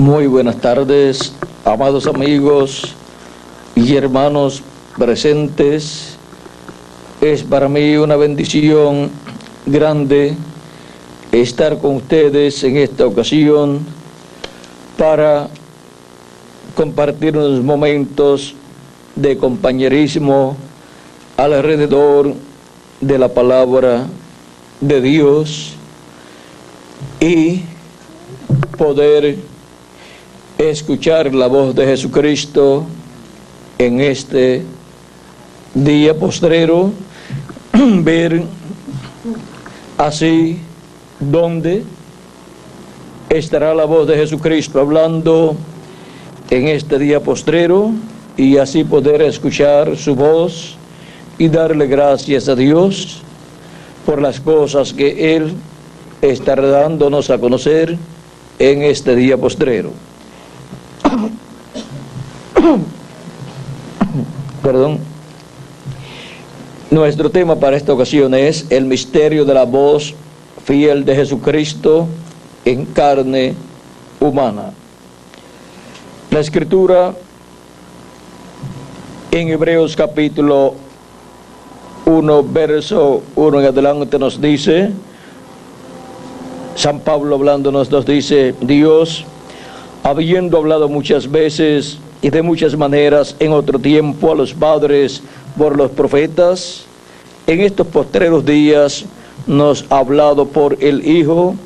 Muy buenas tardes, amados amigos y hermanos presentes. Es para mí una bendición grande estar con ustedes en esta ocasión para compartir unos momentos de compañerismo alrededor de la palabra de Dios y poder escuchar la voz de Jesucristo en este día postrero, ver así dónde estará la voz de Jesucristo hablando en este día postrero y así poder escuchar su voz y darle gracias a Dios por las cosas que Él estará dándonos a conocer en este día postrero. Perdón. Nuestro tema para esta ocasión es el misterio de la voz fiel de Jesucristo en carne humana. La Escritura en Hebreos capítulo 1, verso 1 en adelante nos dice, San Pablo hablándonos nos dice: Dios, habiendo hablado muchas veces y de muchas maneras en otro tiempo a los padres por los profetas, en estos postreros días nos ha hablado por el Hijo,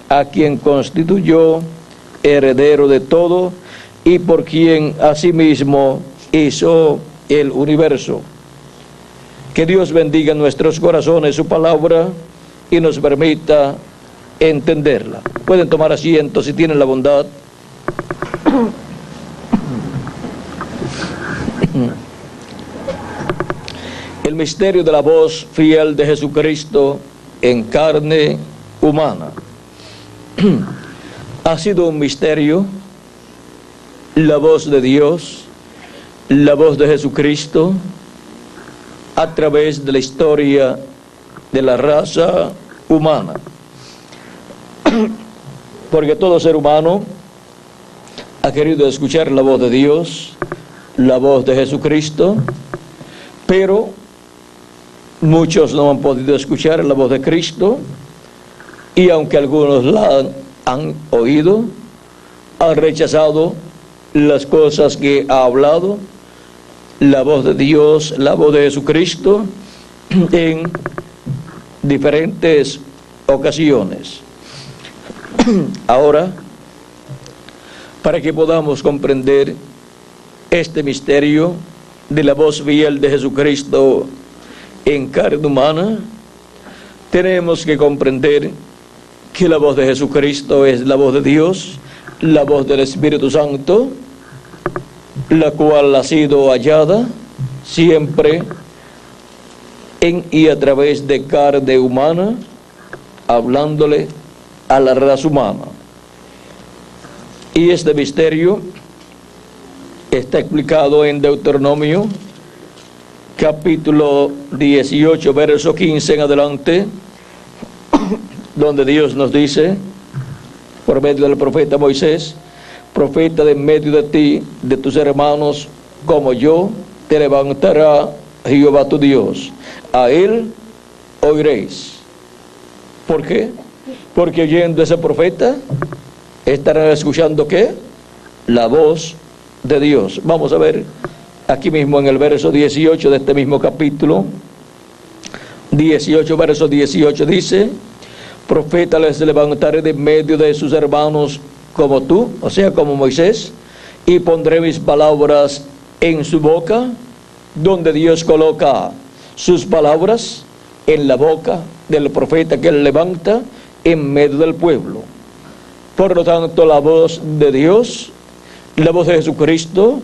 a quien constituyó heredero de todo y por quien asimismo hizo el universo. Que Dios bendiga en nuestros corazones su palabra y nos permita entenderla. Pueden tomar asiento si tienen la bondad. El misterio de la voz fiel de Jesucristo en carne humana. Ha sido un misterio la voz de Dios, la voz de Jesucristo a través de la historia de la raza humana. Porque todo ser humano ha querido escuchar la voz de Dios, la voz de Jesucristo, pero muchos no han podido escuchar la voz de Cristo, y aunque algunos la han oído, han rechazado las cosas que ha hablado la voz de Dios, la voz de Jesucristo en diferentes ocasiones. Ahora, para que podamos comprender este misterio de la voz fiel de Jesucristo en carne humana, tenemos que comprender que la voz de Jesucristo es la voz de Dios, la voz del Espíritu Santo, la cual ha sido hallada siempre en y a través de carne humana, hablándole a la raza humana. Y este misterio está explicado en Deuteronomio capítulo 18, verso 15 en adelante, donde Dios nos dice, por medio del profeta Moisés: profeta de en medio de ti, de tus hermanos, como yo, te levantará Jehová tu Dios. A él oiréis. ¿Por qué? Porque oyendo a ese profeta, estarán escuchando ¿qué? La voz de Dios. Vamos a ver aquí mismo en el verso 18 de este mismo capítulo 18, verso 18 dice: profeta les levantaré de en medio de sus hermanos como tú, o sea, como Moisés, y pondré mis palabras en su boca. Donde Dios coloca sus palabras en la boca del profeta que él levanta en medio del pueblo. Por lo tanto, la voz de Dios, la voz de Jesucristo,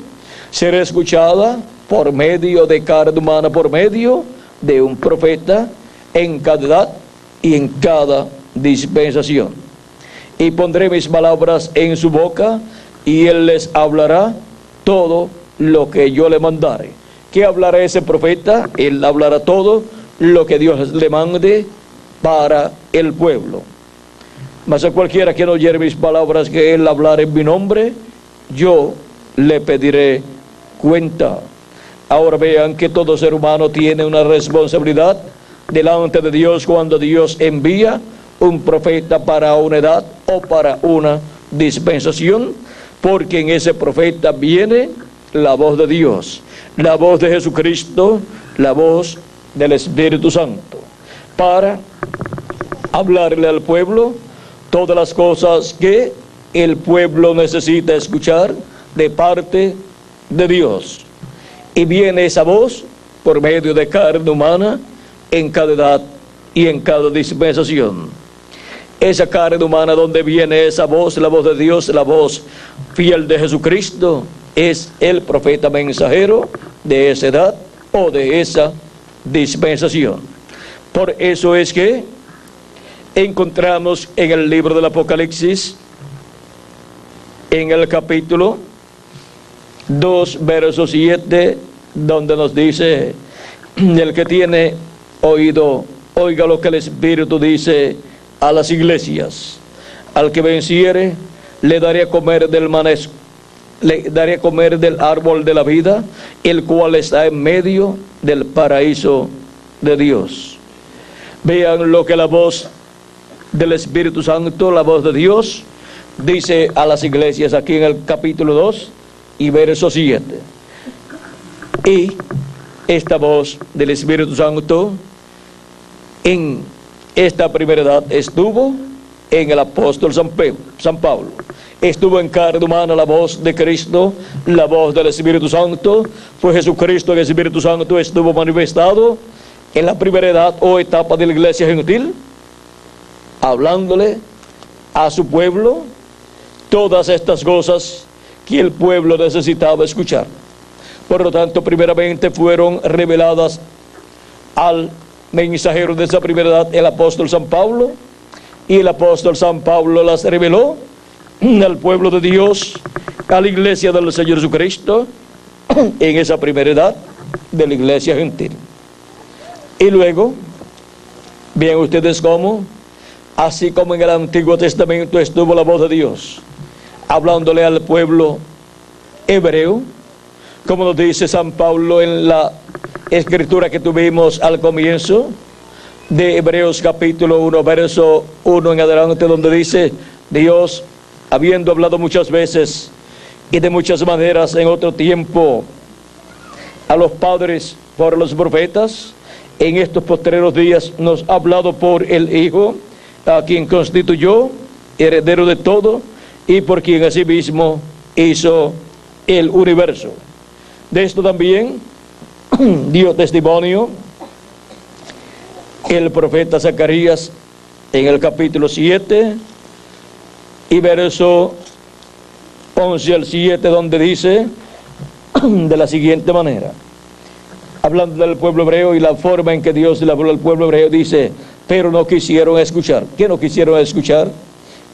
será escuchada por medio de carne humana, por medio de un profeta en cada edad y en cada dispensación. Y pondré mis palabras en su boca, y él les hablará todo lo que yo le mandare. ¿Qué hablará ese profeta? Él hablará todo lo que Dios le mande para el pueblo. Mas a cualquiera que no oyere mis palabras que él hablar en mi nombre, yo le pediré cuenta. Ahora vean que todo ser humano tiene una responsabilidad delante de Dios cuando Dios envía un profeta para una edad o para una dispensación, porque en ese profeta viene la voz de Dios, la voz de Jesucristo, la voz del Espíritu Santo, para hablarle al pueblo todas las cosas que el pueblo necesita escuchar de parte de Dios. Y viene esa voz por medio de carne humana en cada edad y en cada dispensación. Esa carne humana donde viene esa voz, la voz de Dios, la voz fiel de Jesucristo, es el profeta mensajero de esa edad o de esa dispensación. Por eso es que encontramos en el libro del Apocalipsis, en el capítulo 2, verso 7, donde nos dice: el que tiene oído, oiga lo que el Espíritu dice a las iglesias. Al que venciere, le daré a comer del manes, le daré a comer del árbol de la vida, el cual está en medio del paraíso de Dios. Vean lo que la voz del Espíritu Santo, la voz de Dios, dice a las iglesias aquí en el capítulo 2 y verso 7. Y esta voz del Espíritu Santo en esta primera edad estuvo en el apóstol San Pablo. Estuvo en carne humana la voz de Cristo, la voz del Espíritu Santo. Fue Jesucristo, el Espíritu Santo estuvo manifestado en la primera edad o etapa de la iglesia gentil, hablándole a su pueblo todas estas cosas que el pueblo necesitaba escuchar. Por lo tanto, primeramente fueron reveladas al mensajero de esa primera edad, el apóstol San Pablo, y el apóstol San Pablo las reveló al pueblo de Dios, a la iglesia del Señor Jesucristo, en esa primera edad de la iglesia gentil. Y luego, vean ustedes cómo, así como en el Antiguo Testamento estuvo la voz de Dios, hablándole al pueblo hebreo, como nos dice San Pablo en la escritura que tuvimos al comienzo de Hebreos capítulo 1, verso 1 en adelante, donde dice: Dios, habiendo hablado muchas veces y de muchas maneras en otro tiempo a los padres por los profetas, en estos postreros días nos ha hablado por el Hijo, a quien constituyó heredero de todo y por quien asimismo hizo el universo. De esto también dio testimonio el profeta Zacarías en el capítulo 7 y verso 11 al 7, donde dice de la siguiente manera, hablando del pueblo hebreo y la forma en que Dios le habló al pueblo hebreo, dice: pero no quisieron escuchar. ¿Qué no quisieron escuchar?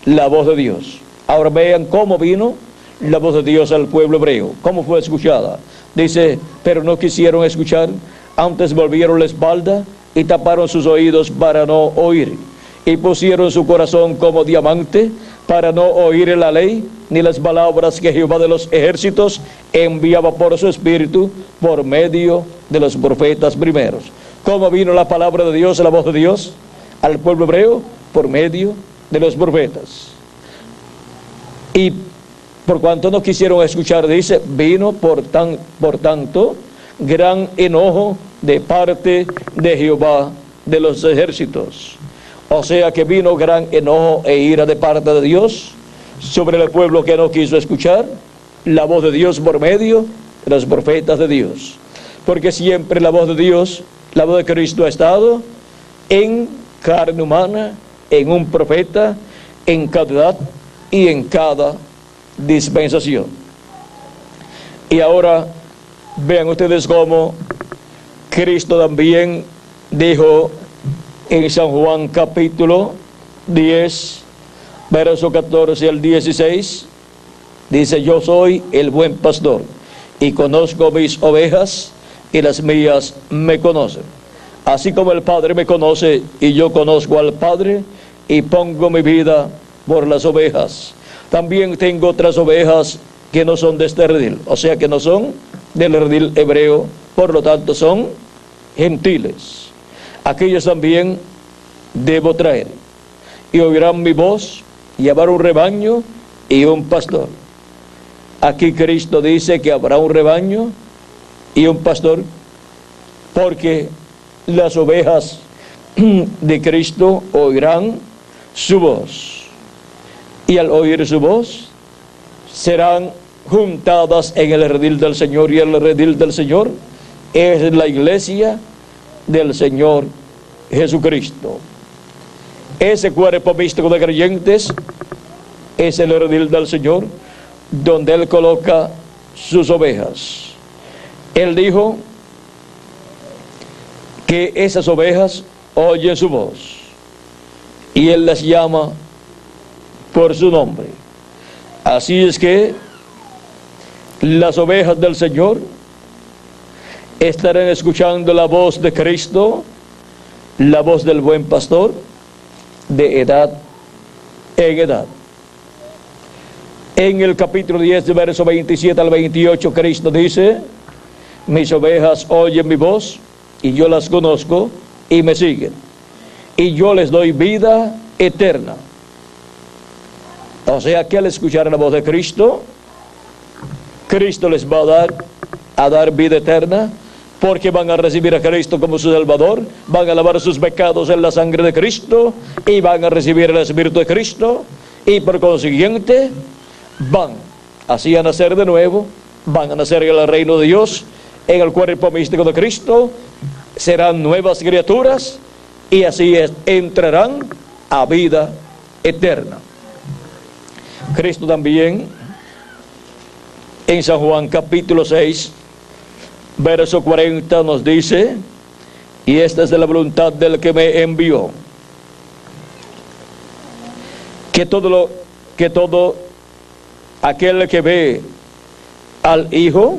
La voz de Dios. Ahora vean cómo vino la voz de Dios al pueblo hebreo, cómo fue escuchada. Dice: pero no quisieron escuchar, antes volvieron la espalda y taparon sus oídos para no oír, y pusieron su corazón como diamante para no oír la ley ni las palabras que Jehová de los ejércitos enviaba por su espíritu por medio de los profetas primeros. ¿Cómo vino la palabra de Dios, la voz de Dios al pueblo hebreo? Por medio de los profetas. Y por cuanto no quisieron escuchar, dice, vino por tanto gran enojo de parte de Jehová de los ejércitos. O sea que vino gran enojo e ira de parte de Dios sobre el pueblo que no quiso escuchar la voz de Dios por medio de los profetas de Dios. Porque siempre la voz de Dios, la voz de Cristo ha estado en carne humana, en un profeta, en cada edad y en cada dispensación. Y ahora vean ustedes cómo Cristo también dijo en San Juan capítulo 10, verso 14 al 16, dice: yo soy el buen pastor y conozco mis ovejas y las mías me conocen, así como el Padre me conoce y yo conozco al Padre y pongo mi vida por las ovejas. También tengo otras ovejas que no son de este redil, o sea que no son del redil hebreo, por lo tanto son gentiles. Aquellos también debo traer, y oirán mi voz, y habrá un rebaño y un pastor. Aquí Cristo dice que habrá un rebaño y un pastor, porque las ovejas de Cristo oirán su voz, y al oír su voz serán juntadas en el redil del Señor, y el redil del Señor es la iglesia del Señor Jesucristo. Ese cuerpo místico de creyentes es el redil del Señor, donde Él coloca sus ovejas. Él dijo que esas ovejas oyen su voz, y Él las llama por su nombre. Así es que las ovejas del Señor estarán escuchando la voz de Cristo, la voz del buen pastor, de edad en edad. En el capítulo 10, de verso 27 al 28, Cristo dice: mis ovejas oyen mi voz, y yo las conozco, y me siguen, y yo les doy vida eterna. O sea que al escuchar la voz de Cristo, Cristo les va a dar vida eterna, porque van a recibir a Cristo como su Salvador, van a lavar sus pecados en la sangre de Cristo, y van a recibir el Espíritu de Cristo, y por consiguiente van así a nacer de nuevo, van a nacer en el reino de Dios, en el cuerpo místico de Cristo, serán nuevas criaturas, y así entrarán a vida eterna. Cristo también en San Juan capítulo 6, verso 40 nos dice: y esta es de la voluntad del que me envió, que todo aquel que ve al Hijo,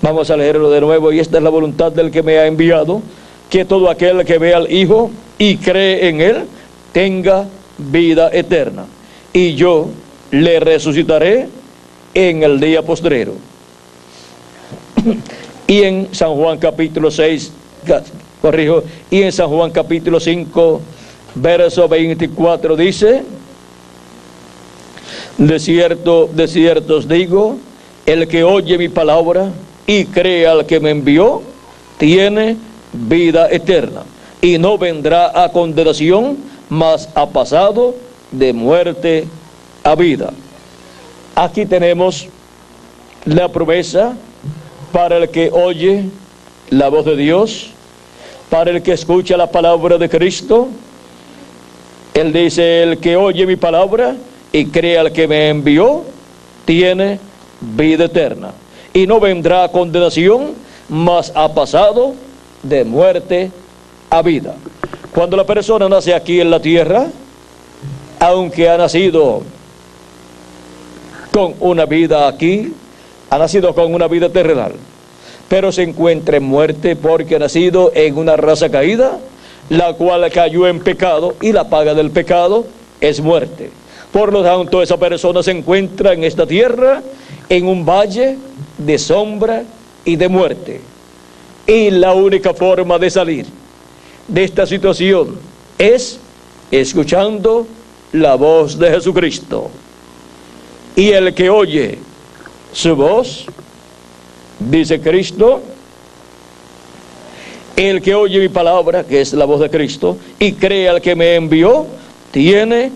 vamos a leerlo de nuevo, y esta es la voluntad del que me ha enviado, que todo aquel que ve al Hijo y cree en Él tenga vida eterna, y yo le resucitaré en el día postrero. Y en San Juan capítulo 6, y en San Juan capítulo 5, verso 24 dice: de cierto os digo, el que oye mi palabra y cree al que me envió, tiene vida eterna, y no vendrá a condenación, mas ha pasado de muerte a vida. Aquí tenemos la promesa para el que oye la voz de Dios, para el que escucha la palabra de Cristo. Él dice: el que oye mi palabra y cree al que me envió, tiene vida eterna, y no vendrá a condenación, mas ha pasado de muerte a vida. Cuando la persona nace aquí en la tierra, aunque ha nacido con una vida aquí, ha nacido con una vida terrenal, pero se encuentra en muerte porque ha nacido en una raza caída, la cual cayó en pecado, y la paga del pecado es muerte. Por lo tanto, esa persona se encuentra en esta tierra en un valle de sombra y de muerte, y la única forma de salir de esta situación es escuchando la voz de Jesucristo. Y el que oye su voz, dice Cristo, el que oye mi palabra, que es la voz de Cristo, y cree al que me envió, tiene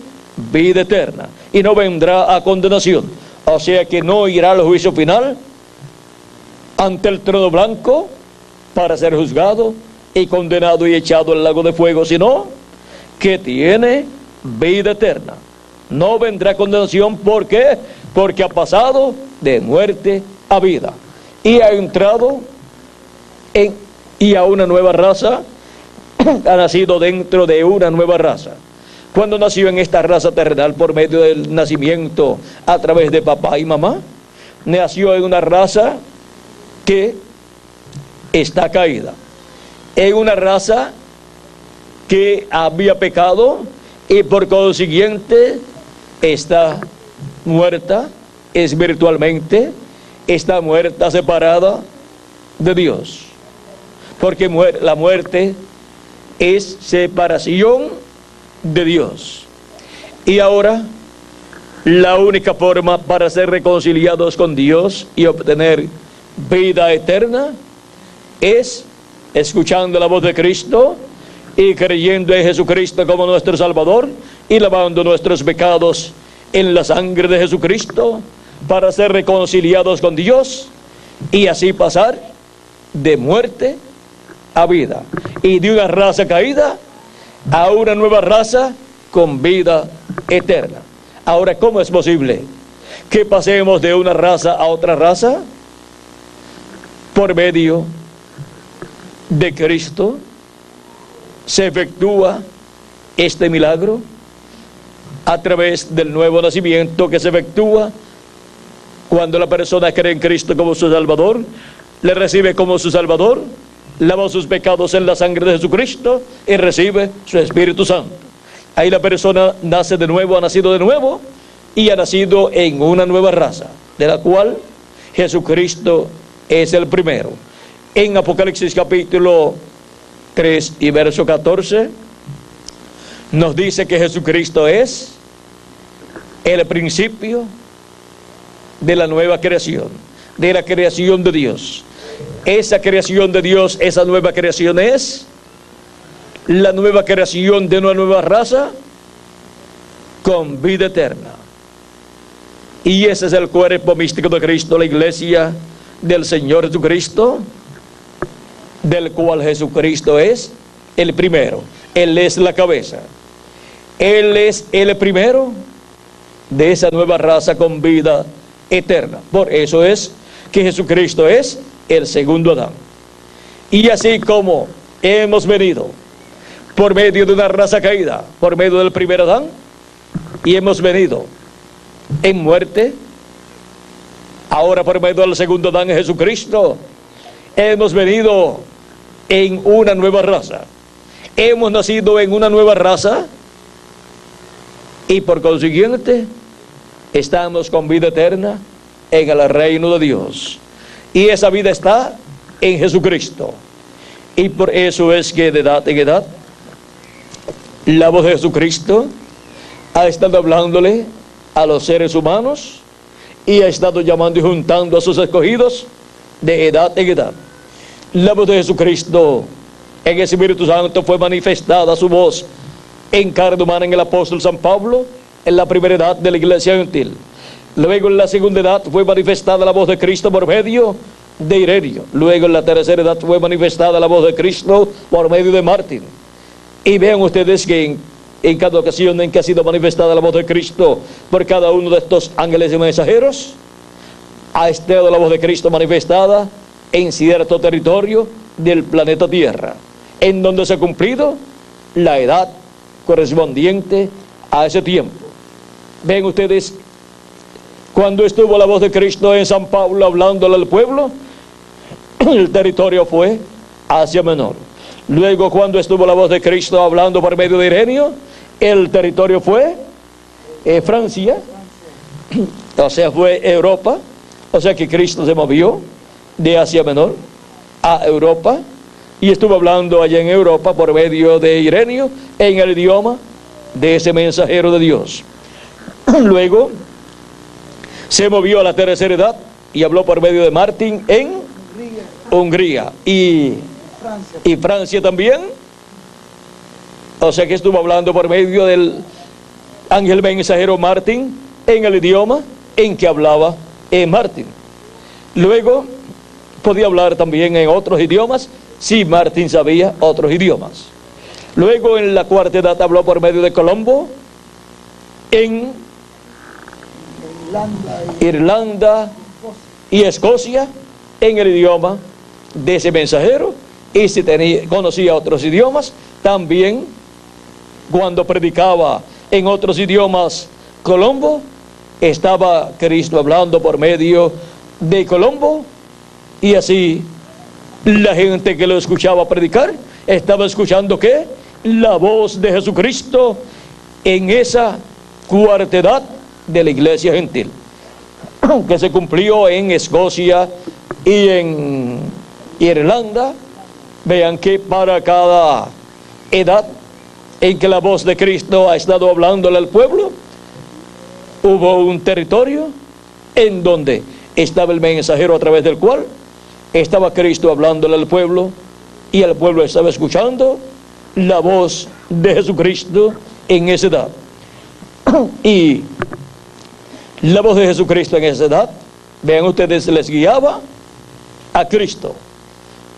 vida eterna, y no vendrá a condenación. O sea que no irá al juicio final ante el trono blanco para ser juzgado y condenado y echado al lago de fuego, sino que tiene vida eterna. No vendrá condenación. ¿Por qué? Porque ha pasado de muerte a vida, y ha entrado y a una nueva raza, ha nacido dentro de una nueva raza. Cuando nació en esta raza terrenal por medio del nacimiento a través de papá y mamá, nació en una raza que está caída, en una raza que había pecado y por consiguiente está muerta espiritualmente, está muerta, separada de Dios. Porque la muerte es separación de Dios. Y ahora, la única forma para ser reconciliados con Dios y obtener vida eterna es escuchando la voz de Cristo y creyendo en Jesucristo como nuestro Salvador y lavando nuestros pecados en la sangre de Jesucristo para ser reconciliados con Dios y así pasar de muerte a vida y de una raza caída a una nueva raza con vida eterna. Ahora, ¿cómo es posible que pasemos de una raza a otra raza? Por medio de Cristo se efectúa este milagro a través del nuevo nacimiento que se efectúa cuando la persona cree en Cristo como su Salvador, le recibe como su Salvador, lava sus pecados en la sangre de Jesucristo y recibe su Espíritu Santo. Ahí la persona nace de nuevo, ha nacido de nuevo y ha nacido en una nueva raza, de la cual Jesucristo es el primero. En Apocalipsis capítulo 3 y verso 14 nos dice que Jesucristo es el principio de la nueva creación, de la creación de Dios. Esa creación de Dios, esa nueva creación es la nueva creación de una nueva raza con vida eterna. Y ese es el cuerpo místico de Cristo, la iglesia del Señor Jesucristo, del cual Jesucristo es el primero. Él es la cabeza. Él es el primero de esa nueva raza con vida eterna. Por eso es que Jesucristo es el segundo Adán. Y así como hemos venido por medio de una raza caída, por medio del primer Adán, y hemos venido en muerte, ahora por medio del segundo Adán, Jesucristo, hemos venido en una nueva raza. Hemos nacido en una nueva raza y por consiguiente estamos con vida eterna en el reino de Dios. Y esa vida está en Jesucristo. Y por eso es que de edad en edad la voz de Jesucristo ha estado hablándole a los seres humanos y ha estado llamando y juntando a sus escogidos de edad en edad. La voz de Jesucristo en el Espíritu Santo fue manifestada su voz en carne humana en el apóstol San Pablo en la primera edad de la iglesia gentil. Luego en la segunda edad fue manifestada la voz de Cristo por medio de Ireneo. Luego en la tercera edad fue manifestada la voz de Cristo por medio de Martín. Y vean ustedes que en cada ocasión en que ha sido manifestada la voz de Cristo por cada uno de estos ángeles y mensajeros, ha estado la voz de Cristo manifestada en cierto territorio del planeta Tierra, en donde se ha cumplido la edad correspondiente a ese tiempo. Ven ustedes, cuando estuvo la voz de Cristo en San Pablo hablándole al pueblo, el territorio fue Asia Menor. Luego cuando estuvo la voz de Cristo hablando por medio de Ireneo, el territorio fue Francia, o sea, fue Europa. O sea que Cristo se movió de Asia Menor a Europa y estuvo hablando allá en Europa por medio de Ireneo en el idioma de ese mensajero de Dios. Luego se movió a la tercera edad y habló por medio de Martín en Hungría y Francia también. O sea que estuvo hablando por medio del ángel mensajero Martín en el idioma en que hablaba Martín. Luego podía hablar también en otros idiomas si Martín sabía otros idiomas. Luego en la cuarta edad habló por medio de Colombo en Irlanda y Escocia en el idioma de ese mensajero. Y si conocía otros idiomas, también cuando predicaba en otros idiomas Colombo, estaba Cristo hablando por medio de Colombo, y así la gente que lo escuchaba predicar estaba escuchando ¿qué? La voz de Jesucristo en esa cuarta edad de la iglesia gentil, que se cumplió en Escocia y en Irlanda. Vean que para cada edad en que la voz de Cristo ha estado hablándole al pueblo, hubo un territorio en donde estaba el mensajero a través del cual estaba Cristo hablándole al pueblo, y el pueblo estaba escuchando la voz de Jesucristo en esa edad. Y la voz de Jesucristo en esa edad, vean ustedes, les guiaba a Cristo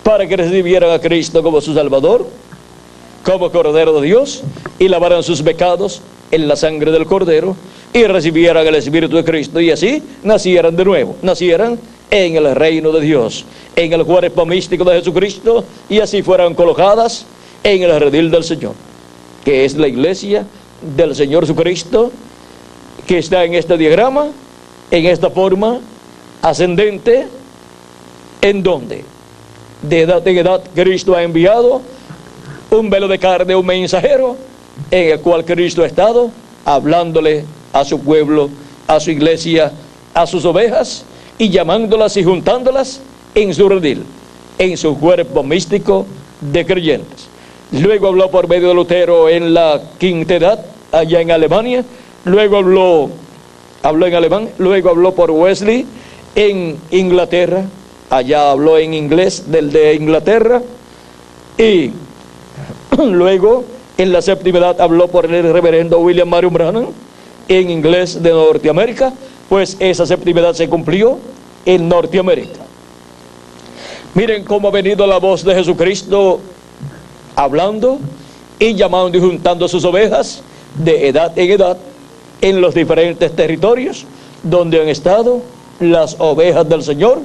para que recibieran a Cristo como su Salvador, como Cordero de Dios, y lavaran sus pecados en la sangre del Cordero, y recibieran el Espíritu de Cristo, y así nacieran de nuevo, nacieran en el reino de Dios, en el cuerpo místico de Jesucristo, y así fueran colocadas en el redil del Señor, que es la iglesia del Señor Jesucristo, que está en este diagrama, en esta forma ascendente, en donde de edad en edad Cristo ha enviado un velo de carne, un mensajero, en el cual Cristo ha estado hablándole a su pueblo, a su iglesia, a sus ovejas, y llamándolas y juntándolas en su redil, en su cuerpo místico de creyentes. Luego habló por medio de Lutero en la quinta edad, allá en Alemania. Luego habló en alemán. Luego habló por Wesley en Inglaterra. Allá habló en inglés del de Inglaterra. Y luego en la séptima edad habló por el reverendo William Marion Branham en inglés de Norteamérica. Pues esa séptima edad se cumplió en Norteamérica. Miren cómo ha venido la voz de Jesucristo hablando y llamando y juntando sus ovejas de edad en edad en los diferentes territorios donde han estado las ovejas del Señor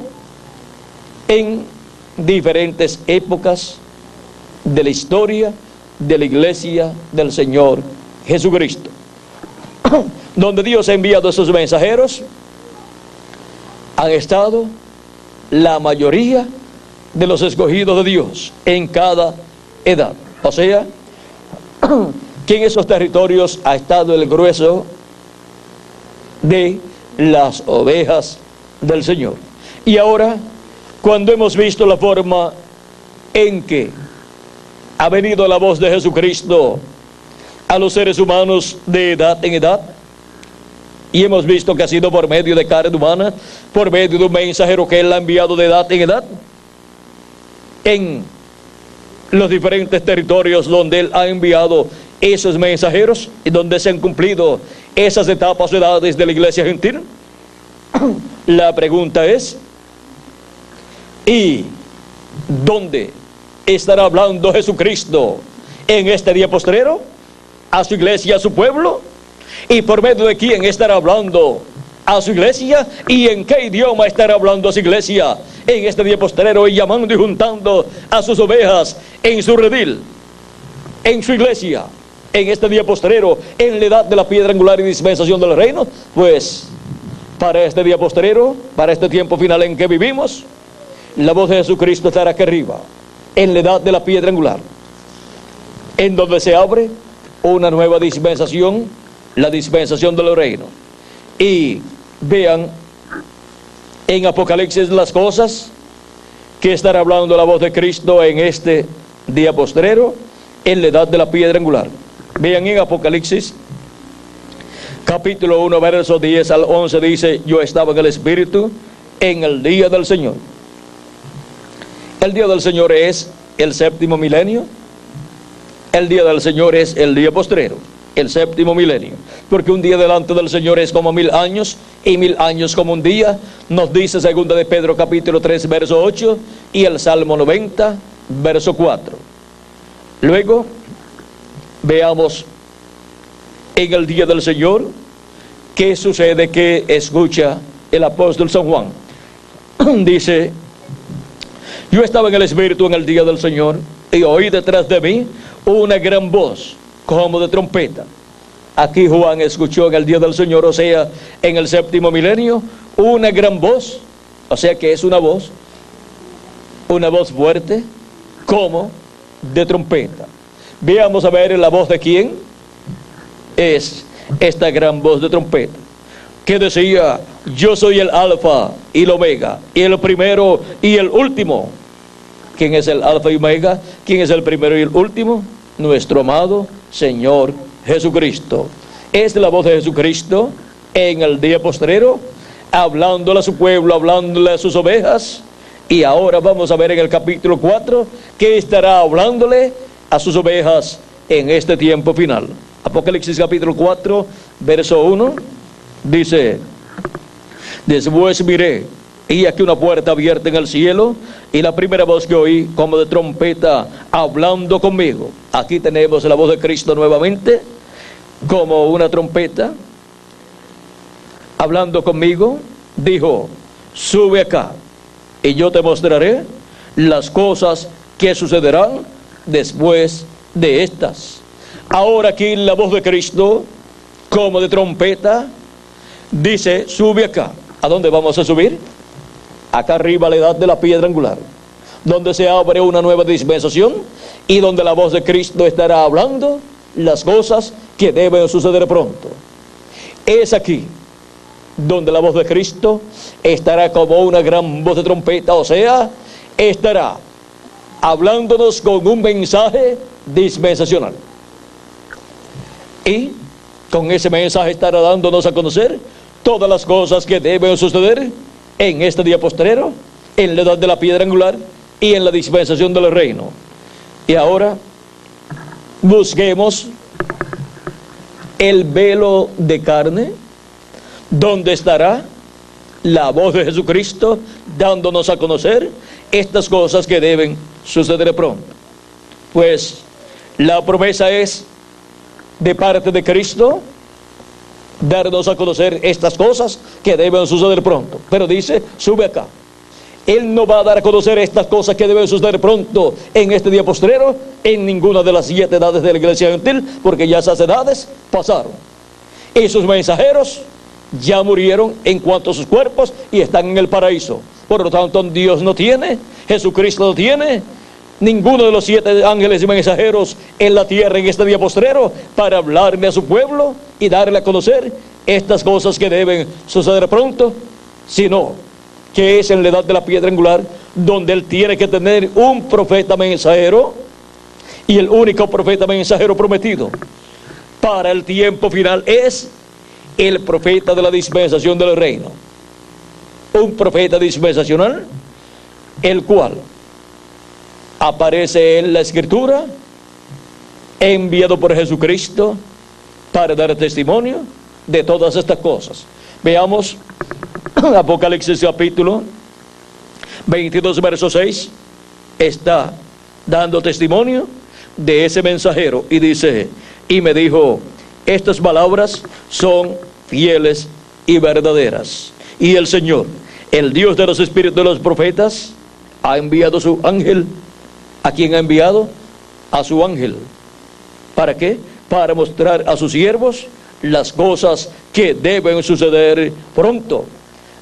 en diferentes épocas de la historia de la iglesia del Señor Jesucristo. Donde Dios ha enviado a sus mensajeros, han estado la mayoría de los escogidos de Dios en cada edad. O sea, que en esos territorios ha estado el grueso de las ovejas del Señor. Y ahora, cuando hemos visto la forma en que ha venido la voz de Jesucristo a los seres humanos de edad en edad, y hemos visto que ha sido por medio de carne humana, por medio de un mensajero que Él ha enviado de edad en edad, en los diferentes territorios donde Él ha enviado esos mensajeros y donde se han cumplido esas etapas o edades de la iglesia gentil. La pregunta es, ¿y dónde estará hablando Jesucristo en este día postrero? ¿A su iglesia, a su pueblo? ¿Y por medio de quién estará hablando a su iglesia? ¿Y en qué idioma estará hablando a su iglesia en este día postrero, y llamando y juntando a sus ovejas en su redil, en su iglesia, en este día postrero, en la edad de la piedra angular y dispensación del reino? Pues para este día postrero, para este tiempo final en que vivimos, la voz de Jesucristo estará aquí arriba, en la edad de la piedra angular, en donde se abre una nueva dispensación, la dispensación del reino. Y vean en Apocalipsis las cosas que estará hablando la voz de Cristo en este día postrero, en la edad de la piedra angular. Vean en Apocalipsis capítulo 1 versos 10 al 11, dice: yo estaba en el Espíritu en el día del Señor. El día del Señor es el séptimo milenio. El día del Señor es el día postrero, el séptimo milenio, porque un día delante del Señor es como 1000 años, y 1000 años como un día, nos dice segunda de Pedro capítulo 3 verso 8, y el Salmo 90 verso 4. Luego veamos en el día del Señor qué sucede, que escucha el apóstol San Juan. Dice: yo estaba en el Espíritu en el día del Señor, y oí detrás de mí una gran voz como de trompeta. Aquí Juan escuchó en el día del Señor, o sea, en el séptimo milenio, una gran voz, o sea que es una voz fuerte como de trompeta. Veamos a ver la voz de quién. es esta gran voz de trompeta que decía: yo soy el alfa y el omega, y el primero y el último. ¿Quién es el alfa y omega? ¿Quién es el primero y el último? Nuestro amado Señor Jesucristo. Es la voz de Jesucristo en el día postrero, hablándole a su pueblo, hablándole a sus ovejas. Y ahora vamos a ver en el capítulo 4 que estará hablándole a sus ovejas en este tiempo final. Apocalipsis capítulo 4, verso 1, dice: después miré, y aquí una puerta abierta en el cielo, y la primera voz que oí como de trompeta hablando conmigo. Aquí tenemos la voz de Cristo nuevamente, como una trompeta, hablando conmigo. Dijo: sube acá, y yo te mostraré las cosas que sucederán después de estas. Ahora aquí la voz de Cristo, como de trompeta, dice: sube acá. ¿A dónde vamos a subir? Acá arriba, a la edad de la piedra angular, donde se abre una nueva dispensación y donde la voz de Cristo estará hablando las cosas que deben suceder pronto. Es aquí donde la voz de Cristo estará como una gran voz de trompeta, o sea, estará hablándonos con un mensaje dispensacional. Y con ese mensaje estará dándonos a conocer todas las cosas que deben suceder en este día postrero, en la edad de la piedra angular y en la dispensación del reino. Y ahora busquemos el velo de carne, donde estará la voz de Jesucristo dándonos a conocer estas cosas que deben suceder pronto. Pues la promesa es de parte de Cristo darnos a conocer estas cosas que deben suceder pronto. Pero dice: sube acá. Él no va a dar a conocer estas cosas que deben suceder pronto en este día postrero en ninguna de las 7 edades de la iglesia gentil, porque ya esas edades pasaron. Esos mensajeros ya murieron en cuanto a sus cuerpos y están en el paraíso. Por lo tanto, Dios no tiene, Jesucristo no tiene ninguno de los 7 ángeles y mensajeros en la tierra en este día postrero para hablarle a su pueblo y darle a conocer estas cosas que deben suceder pronto, sino que es en la edad de la piedra angular donde Él tiene que tener un profeta mensajero, y el único profeta mensajero prometido para el tiempo final es el profeta de la dispensación del reino. Un profeta dispensacional, el cual aparece en la Escritura, enviado por Jesucristo para dar testimonio de todas estas cosas. Veamos Apocalipsis capítulo 22, verso 6. Está dando testimonio de ese mensajero y dice: y me dijo, estas palabras son fieles y verdaderas, y el Señor, el Dios de los espíritus de los profetas, ha enviado su ángel. ¿A quién ha enviado? A su ángel. ¿Para qué? Para mostrar a sus siervos las cosas que deben suceder pronto.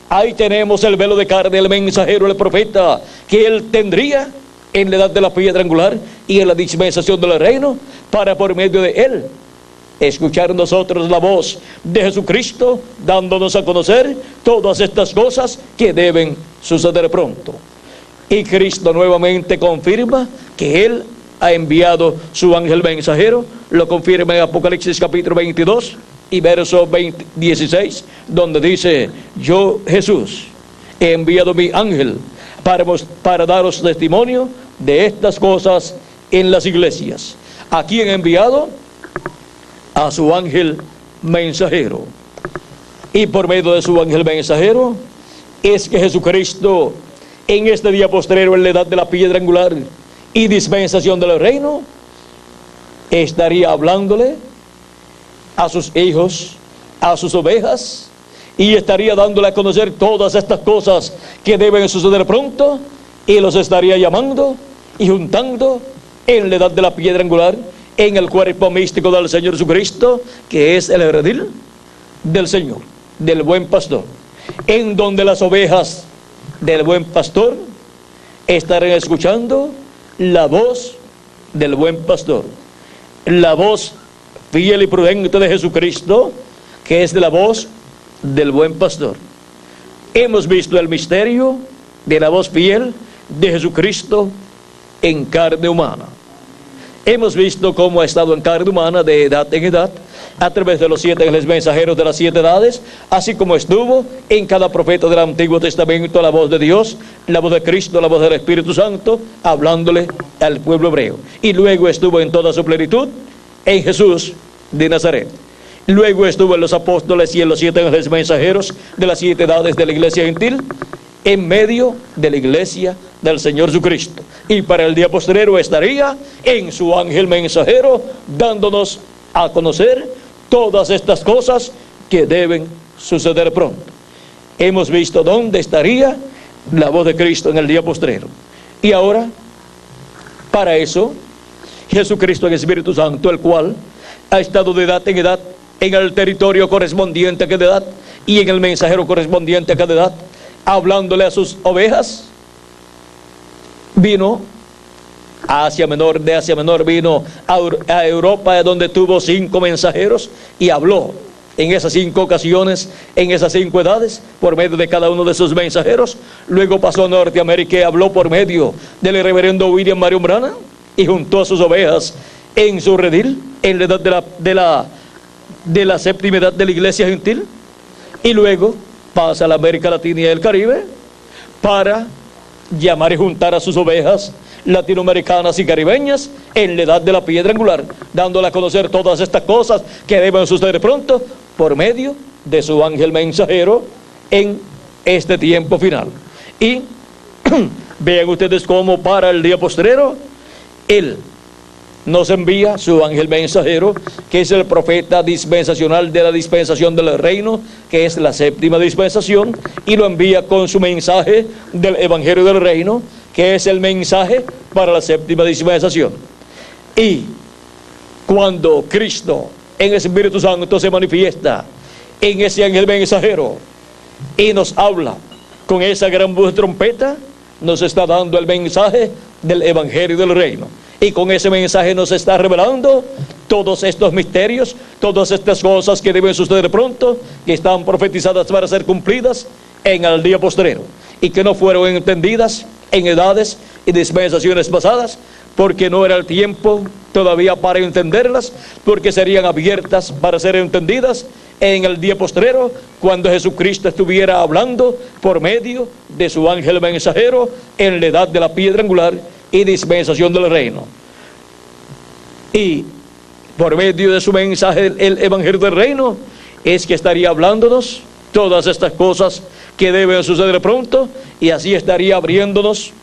Ahí tenemos el velo de carne, el mensajero, el profeta, que Él tendría en la edad de la piedra angular y en la dispensación del reino, para por medio de Él escuchar nosotros la voz de Jesucristo, dándonos a conocer todas estas cosas que deben suceder pronto. Y Cristo nuevamente confirma que Él ha enviado su ángel mensajero. Lo confirma en Apocalipsis capítulo 22 y verso 16, donde dice: yo, Jesús, he enviado mi ángel para daros testimonio de estas cosas en las iglesias. ¿A quién ha enviado? A su ángel mensajero. Y por medio de su ángel mensajero es que Jesucristo, en este día postrero, en la edad de la piedra angular y dispensación del reino, estaría hablándole a sus hijos, a sus ovejas, y estaría dándole a conocer todas estas cosas que deben suceder pronto, y los estaría llamando y juntando en la edad de la piedra angular, en el cuerpo místico del Señor Jesucristo, que es el redil del Señor, del buen pastor, en donde las ovejas del buen pastor estarán escuchando la voz del buen pastor, la voz fiel y prudente de Jesucristo, que es de la voz del buen pastor. Hemos visto el misterio de la voz fiel de Jesucristo en carne humana. Hemos visto cómo ha estado en carne humana de edad en edad, a través de los 7 ángeles mensajeros de las 7 edades, así como estuvo en cada profeta del Antiguo Testamento la voz de Dios, la voz de Cristo, la voz del Espíritu Santo, hablándole al pueblo hebreo. Y luego estuvo en toda su plenitud en Jesús de Nazaret. Luego estuvo en los apóstoles y en los 7 ángeles mensajeros de las 7 edades de la iglesia gentil, en medio de la iglesia del Señor Jesucristo. Y para el día postrero estaría en su ángel mensajero, dándonos a conocer todas estas cosas que deben suceder pronto. Hemos visto dónde estaría la voz de Cristo en el día postrero. Y ahora, para eso, Jesucristo en Espíritu Santo, el cual ha estado de edad en edad, en el territorio correspondiente a cada edad, y en el mensajero correspondiente a cada edad, hablándole a sus ovejas, vino a Asia Menor, de Asia Menor vino a Europa, donde tuvo 5 mensajeros, y habló en esas 5 ocasiones, en esas 5 edades, por medio de cada uno de sus mensajeros. Luego pasó a Norteamérica y habló por medio del reverendo William Marion Branham, y juntó a sus ovejas en su redil, en la edad de la séptima edad de la iglesia gentil. Y luego pasa a la América Latina y el Caribe para llamar y juntar a sus ovejas latinoamericanas y caribeñas en la edad de la piedra angular, dándole a conocer todas estas cosas que deben suceder pronto por medio de su ángel mensajero en este tiempo final. Y vean ustedes cómo para el día postrero Él nos envía su ángel mensajero, que es el profeta dispensacional de la dispensación del reino, que es la séptima dispensación, y lo envía con su mensaje del evangelio del reino, que es el mensaje para la séptima dispensación. Y cuando Cristo en el Espíritu Santo se manifiesta en ese ángel mensajero y nos habla con esa gran voz de trompeta, nos está dando el mensaje del evangelio del reino. Y con ese mensaje nos está revelando todos estos misterios, todas estas cosas que deben suceder pronto, que están profetizadas para ser cumplidas en el día postrero, y que no fueron entendidas en edades y dispensaciones pasadas, porque no era el tiempo todavía para entenderlas, porque serían abiertas para ser entendidas en el día postrero, cuando Jesucristo estuviera hablando por medio de su ángel mensajero en la edad de la piedra angular y dispensación del reino. Y por medio de su mensaje, el evangelio del reino, es que estaría hablándonos todas estas cosas que deben suceder pronto, y así estaría abriéndonos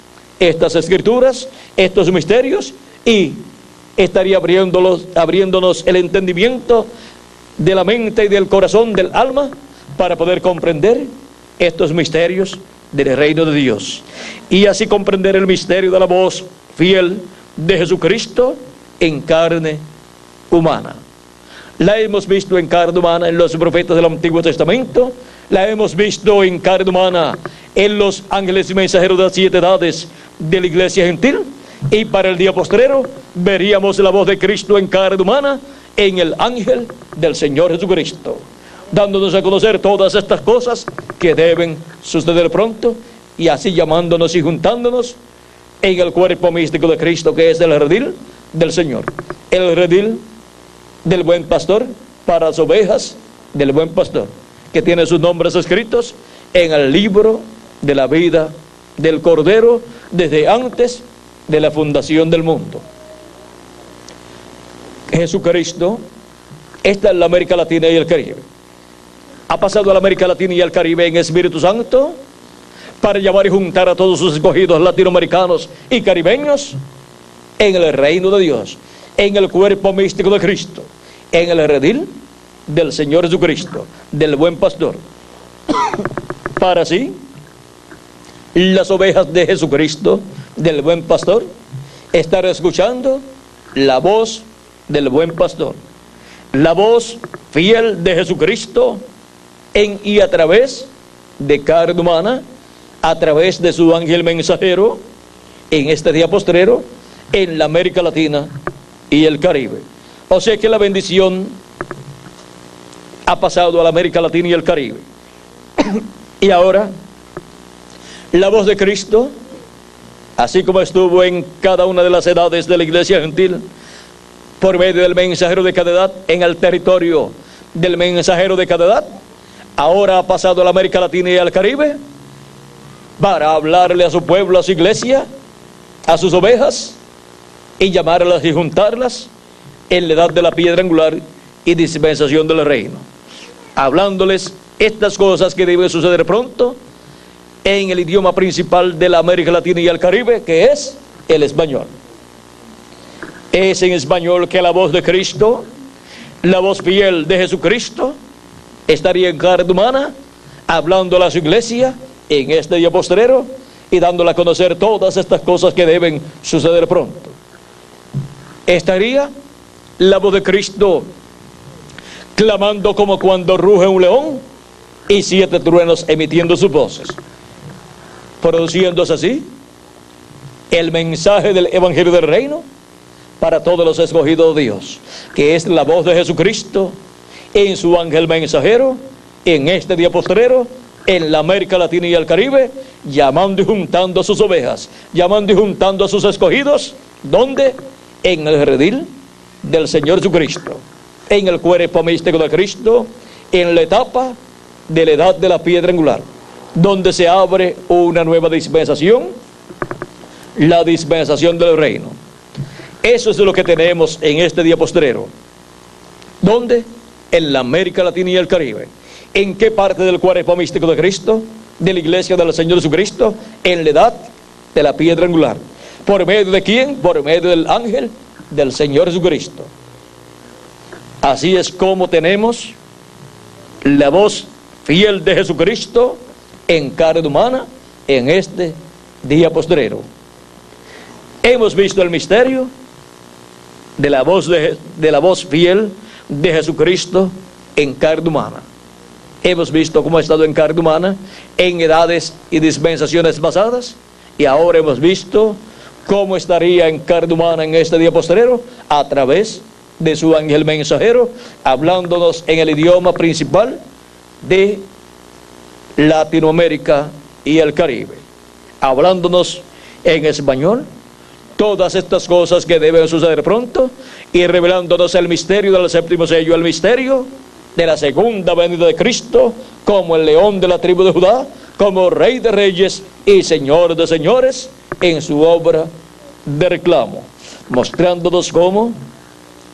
estas escrituras, estos misterios, y estaría abriéndonos el entendimiento de la mente y del corazón, del alma, para poder comprender estos misterios del reino de Dios, y así comprender el misterio de la voz fiel de Jesucristo en carne humana. La hemos visto en carne humana en los profetas del Antiguo Testamento, la hemos visto en carne humana en los ángeles y mensajeros de las 7 edades de la iglesia gentil, y para el día postrero veríamos la voz de Cristo en carne humana en el ángel del Señor Jesucristo, dándonos a conocer todas estas cosas que deben suceder pronto, y así llamándonos y juntándonos en el cuerpo místico de Cristo, que es el redil del Señor, el redil del buen pastor para las ovejas del buen pastor, que tiene sus nombres escritos en el libro de la vida del Cordero desde antes de la fundación del mundo. Jesucristo está en la América Latina y el Caribe. Ha pasado a la América Latina y el Caribe en Espíritu Santo para llamar y juntar a todos sus escogidos latinoamericanos y caribeños en el reino de Dios, en el cuerpo místico de Cristo, en el redil del Señor Jesucristo, del buen pastor, para así las ovejas de Jesucristo, del buen pastor, estar escuchando la voz del buen pastor, la voz fiel de Jesucristo en y a través de carne humana, a través de su ángel mensajero en este día postrero en la América Latina y el Caribe, O sea que la bendición ha pasado a la América Latina y el Caribe. Y ahora, la voz de Cristo, así como estuvo en cada una de las edades de la iglesia gentil, por medio del mensajero de cada edad, en el territorio del mensajero de cada edad, ahora ha pasado a la América Latina y al Caribe para hablarle a su pueblo, a su iglesia, a sus ovejas, y llamarlas y juntarlas en la edad de la piedra angular y dispensación del reino, hablándoles estas cosas que deben suceder pronto en el idioma principal de la América Latina y el Caribe, que es el español. Es en español que la voz de Cristo, la voz fiel de Jesucristo, estaría en carne humana, hablándole a su iglesia en este día postrero y dándole a conocer todas estas cosas que deben suceder pronto. Estaría la voz de Cristo clamando como cuando ruge un león y 7 truenos emitiendo sus voces, produciéndose así el mensaje del Evangelio del Reino para todos los escogidos de Dios, que es la voz de Jesucristo en su ángel mensajero en este día postrero en la América Latina y el Caribe, llamando y juntando a sus ovejas, llamando y juntando a sus escogidos. ¿Dónde? En el redil del Señor Jesucristo, en el cuerpo místico de Cristo, en la etapa de la edad de la piedra angular, donde se abre una nueva dispensación, la dispensación del reino. Eso es lo que tenemos en este día postrero. ¿Dónde? En la América Latina y el Caribe. ¿En qué parte del cuerpo místico de Cristo? De la iglesia del Señor Jesucristo, en la edad de la piedra angular. ¿Por medio de quién? Por medio del ángel del Señor Jesucristo. Así es como tenemos la voz fiel de Jesucristo en carne humana en este día postrero. Hemos visto el misterio de la voz fiel de Jesucristo en carne humana. Hemos visto cómo ha estado en carne humana en edades y dispensaciones pasadas, y ahora hemos visto cómo estaría en carne humana en este día postrero a través de su ángel mensajero, hablándonos en el idioma principal de Latinoamérica y el Caribe, hablándonos en español todas estas cosas que deben suceder pronto y revelándonos el misterio del séptimo sello, el misterio de la segunda venida de Cristo como el león de la tribu de Judá, como Rey de Reyes y Señor de Señores en su obra de reclamo, mostrándonos cómo,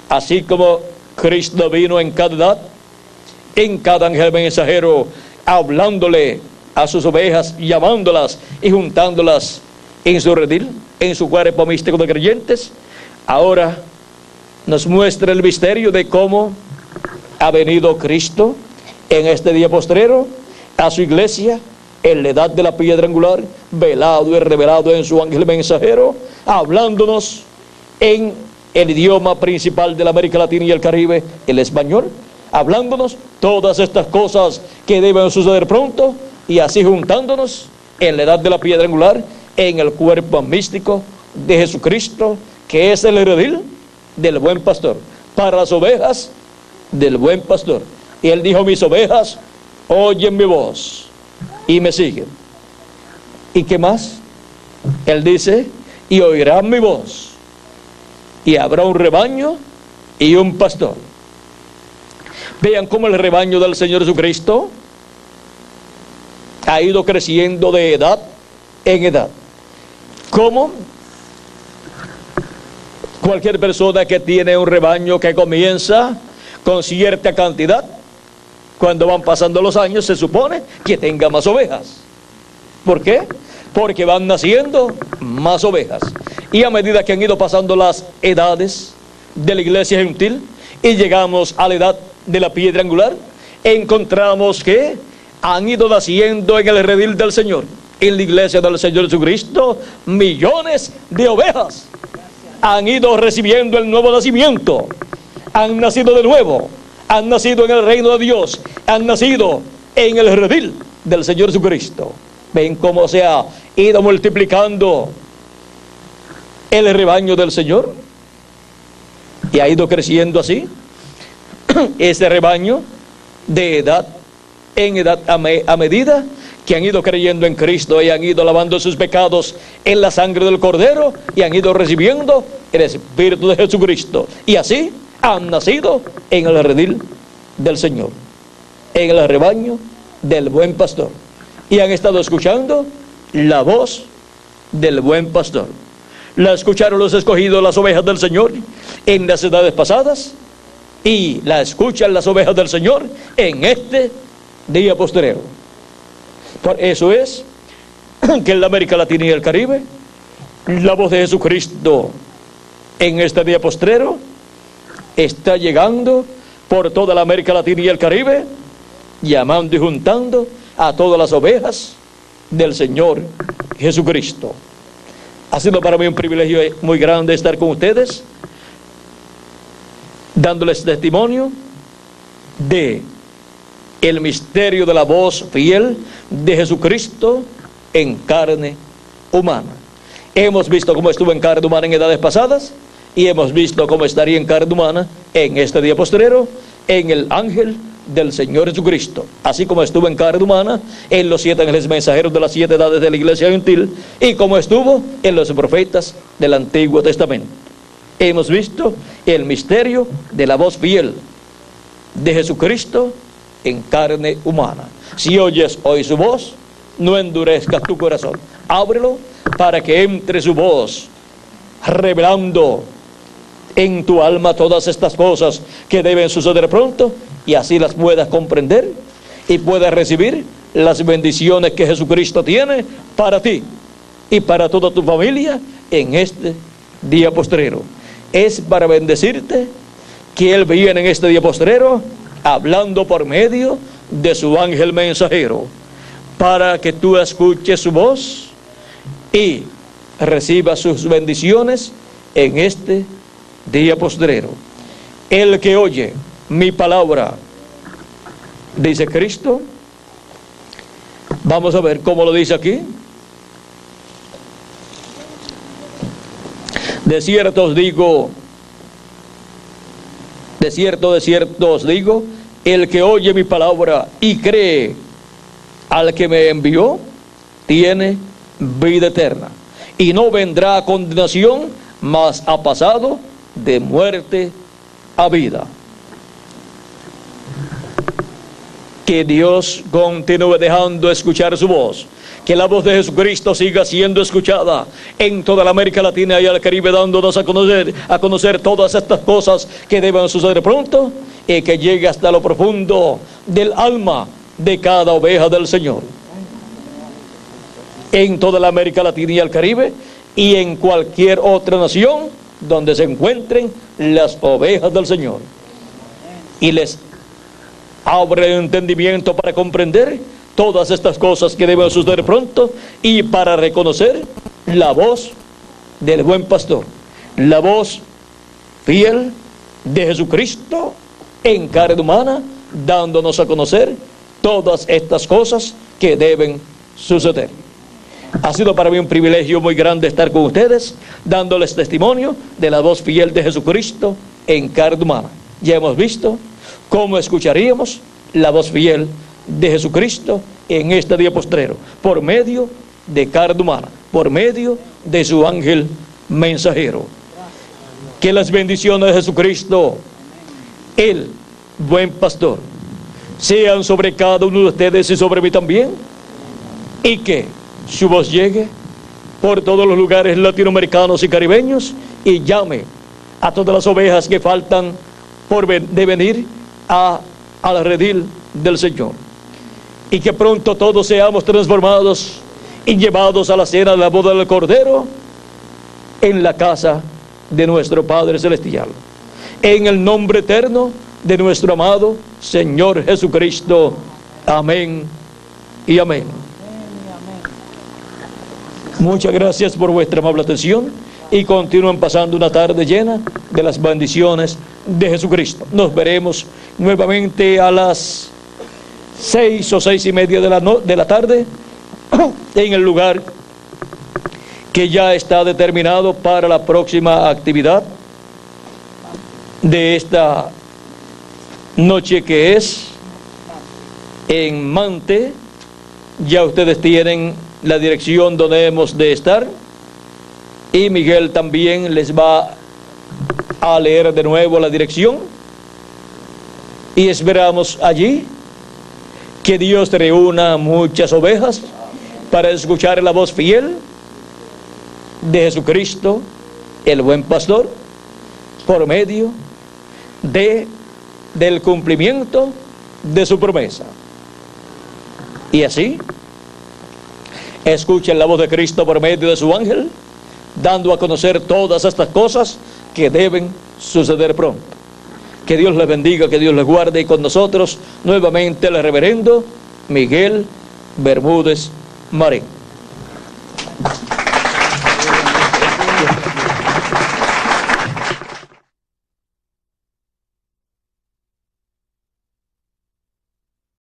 así como Cristo vino en cada edad, en cada ángel mensajero, hablándole a sus ovejas, llamándolas y juntándolas en su redil, en su cuerpo místico de creyentes, ahora nos muestra el misterio de cómo ha venido Cristo en este día postrero a su iglesia en la edad de la piedra angular, velado y revelado en su ángel mensajero, hablándonos en el idioma principal de la América Latina y el Caribe, el español, hablándonos todas estas cosas que deben suceder pronto, y así juntándonos en la edad de la piedra angular en el cuerpo místico de Jesucristo, que es el redil del buen pastor, para las ovejas del buen pastor. Y él dijo: mis ovejas oyen mi voz y me siguen. ¿Y qué más? Él dice: y oirán mi voz, y habrá un rebaño y un pastor. Vean cómo el rebaño del Señor Jesucristo ha ido creciendo de edad en edad. Como cualquier persona que tiene un rebaño que comienza con cierta cantidad, cuando van pasando los años se supone que tenga más ovejas. ¿Por qué? Porque van naciendo más ovejas, y a medida que han ido pasando las edades de la iglesia gentil y llegamos a la edad de la piedra angular, encontramos que han ido naciendo en el redil del Señor, en la iglesia del Señor Jesucristo, millones de ovejas han ido recibiendo el nuevo nacimiento, han nacido de nuevo, han nacido en el reino de Dios, han nacido en el redil del Señor Jesucristo. Ven cómo se ha ido multiplicando el rebaño del Señor. Y ha ido creciendo así ese rebaño de edad en edad a medida que han ido creyendo en Cristo y han ido lavando sus pecados en la sangre del Cordero y han ido recibiendo el Espíritu de Jesucristo. Y así han nacido en el redil del Señor, en el rebaño del buen pastor. Y han estado escuchando la voz del buen pastor. La escucharon los escogidos, las ovejas del Señor, en las edades pasadas, y la escuchan las ovejas del Señor en este día postrero. Por eso es que en la América Latina y el Caribe, la voz de Jesucristo en este día postrero está llegando por toda la América Latina y el Caribe, llamando y juntando a todas las ovejas del Señor Jesucristo. Ha sido para mí un privilegio muy grande estar con ustedes, dándoles testimonio de el misterio de la voz fiel de Jesucristo en carne humana. Hemos visto cómo estuvo en carne humana en edades pasadas, y hemos visto cómo estaría en carne humana en este día postrero, en el ángel del Señor Jesucristo, así como estuvo en carne humana en los 7 ángeles mensajeros de las 7 edades de la iglesia gentil, y como estuvo en los profetas del Antiguo Testamento. Hemos visto el misterio de la voz fiel de Jesucristo en carne humana. Si oyes hoy su voz, no endurezcas tu corazón. Ábrelo para que entre su voz, revelando en tu alma todas estas cosas que deben suceder pronto, y así las puedas comprender y puedas recibir las bendiciones que Jesucristo tiene para ti y para toda tu familia en este día postrero. Es para bendecirte que Él viene en este día postrero hablando por medio de su ángel mensajero, para que tú escuches su voz y recibas sus bendiciones en este día postrero. El que oye mi palabra, dice Cristo. Vamos a ver cómo lo dice aquí. De cierto os digo, de cierto os digo, el que oye mi palabra y cree al que me envió, tiene vida eterna, y no vendrá a condenación, mas ha pasado de muerte a vida. Que Dios continúe dejando escuchar su voz, que la voz de Jesucristo siga siendo escuchada en toda la América Latina y el Caribe, dándonos a conocer todas estas cosas que deben suceder pronto, y que llegue hasta lo profundo del alma de cada oveja del Señor, en toda la América Latina y el Caribe, y en cualquier otra nación donde se encuentren las ovejas del Señor, y les abre el entendimiento para comprender todas estas cosas que deben suceder pronto, y para reconocer la voz del buen pastor, la voz fiel de Jesucristo en carne humana, dándonos a conocer todas estas cosas que deben suceder. Ha sido para mí un privilegio muy grande estar con ustedes, dándoles testimonio de la voz fiel de Jesucristo en carne humana. Ya hemos visto cómo escucharíamos la voz fiel de Jesucristo en este día postrero, por medio de carne humana, por medio de su ángel mensajero. Que las bendiciones de Jesucristo, el buen pastor, sean sobre cada uno de ustedes y sobre mí también, y que su voz llegue por todos los lugares latinoamericanos y caribeños, y llame a todas las ovejas que faltan de venir al redil del Señor, y que pronto todos seamos transformados y llevados a la cena de la boda del Cordero en la casa de nuestro Padre Celestial, en el nombre eterno de nuestro amado Señor Jesucristo. Amén y amén. Muchas gracias por vuestra amable atención, y continúen pasando una tarde llena de las bendiciones de Jesucristo. Nos veremos nuevamente a las 6 o 6:30 de la tarde en el lugar que ya está determinado para la próxima actividad de esta noche que es en Mante. Ya ustedes tienen la dirección donde hemos de estar, y Miguel también les va a leer de nuevo la dirección, y esperamos allí que Dios reúna muchas ovejas para escuchar la voz fiel de Jesucristo, el buen pastor, por medio del cumplimiento de su promesa. Y así, escuchen la voz de Cristo por medio de su ángel, dando a conocer todas estas cosas que deben suceder pronto. Que Dios les bendiga, que Dios les guarde, y con nosotros nuevamente el reverendo Miguel Bermúdez Marín.